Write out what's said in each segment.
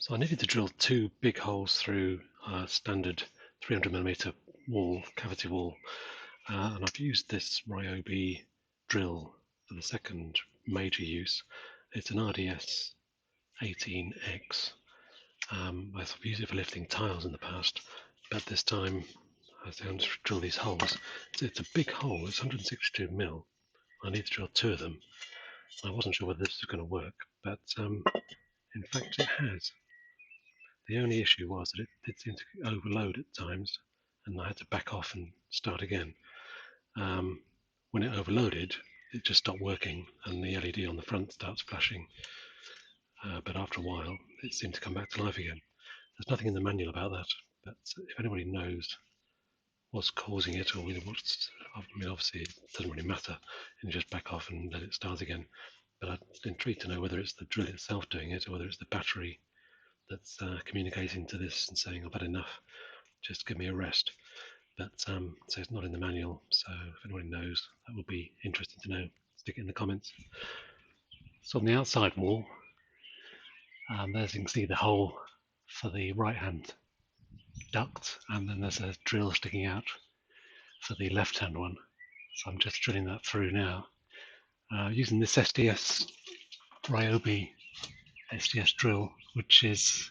So I needed to drill two big holes through a standard 300mm wall, cavity wall, and I've used this Ryobi drill for the second major use. It's an RDS18X. I've used it for lifting tiles in the past, but this time I was going to drill these holes. It's a big hole, it's 162mm. I need to drill two of them. I wasn't sure whether this was going to work, but in fact it has. The only issue was that it did seem to overload at times, and I had to back off and start again. When it overloaded, it just stopped working, and the LED on the front starts flashing. But after a while, it seemed to come back to life again. There's nothing in the manual about that, but if anybody knows what's causing it, or what's, I mean, obviously it doesn't really matter, and you just back off and let it start again. But I'm intrigued to know whether it's the drill itself doing it, or whether it's the battery that's communicating to this and saying I've had enough, just give me a rest. But so it's not in the manual, so if anyone knows, that would be interesting to know. Stick it in the comments. So on the outside wall, there's, you can see the hole for the right hand duct, and then there's a drill sticking out for the left hand one. So I'm just drilling that through now, using this SDS Ryobi SDS drill, which is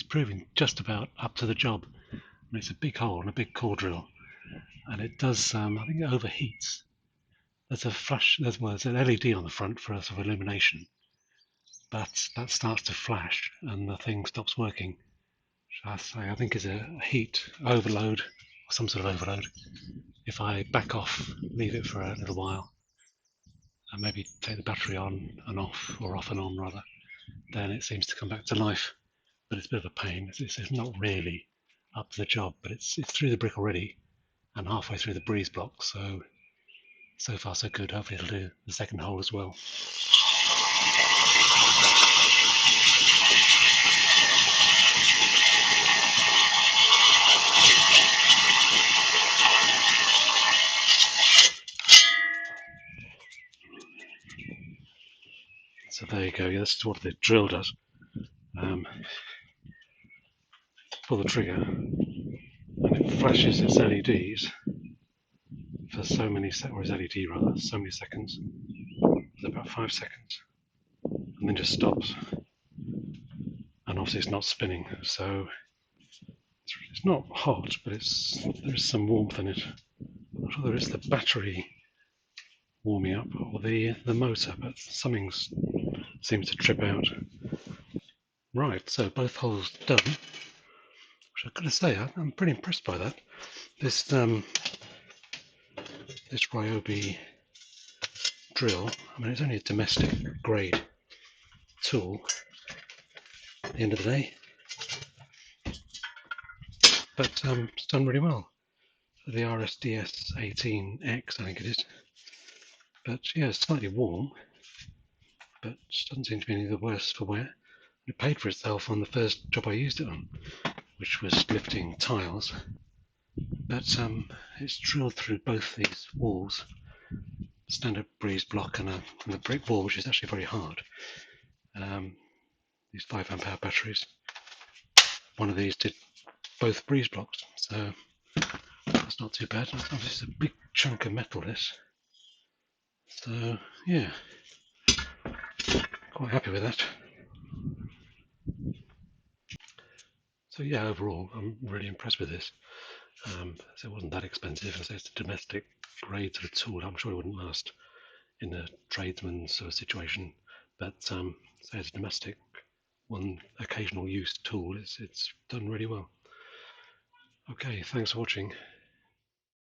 proving just about up to the job. And it's a big hole and a big core drill, and it does. I think it overheats. There's a flash. There's an LED on the front for sort of illumination, but that starts to flash and the thing stops working. I think is a heat overload or some sort of overload. If I back off, leave it for a little while, and maybe take the battery on and off, or off and on rather, then it seems to come back to life. But it's a bit of a pain. It's not really up to the job, but it's through the brick already and halfway through the breeze block. So far so good. Hopefully it'll do the second hole as well. So there you go. Yeah, this is what the drill does. Pull the trigger, and it flashes its LEDs for so many seconds, or its LED rather, so many seconds. It's about 5 seconds, and then just stops. And obviously it's not spinning, so it's not hot, but there is some warmth in it. I'm not sure whether it's the battery warming up or the motor, but something seems to trip out. Right, so both holes done. Which I've got to say, I'm pretty impressed by that. This Ryobi drill, I mean, it's only a domestic grade tool at the end of the day, but it's done really well. The RSDS18X, I think it is. But yeah, it's slightly warm, but doesn't seem to be any the worse for wear. It paid for itself on the first job I used it on, which was lifting tiles. But it's drilled through both these walls, standard breeze block and the brick wall, which is actually very hard. These 5 amp hour batteries. One of these did both breeze blocks, so that's not too bad. Obviously, it's a big chunk of metal, this. So yeah, quite happy with that. So yeah, overall, I'm really impressed with this. So it wasn't that expensive. As I say, it's a domestic grade sort of tool. I'm sure it wouldn't last in a tradesman's sort of situation, but so it's a domestic, one occasional use tool. It's done really well. Okay, thanks for watching.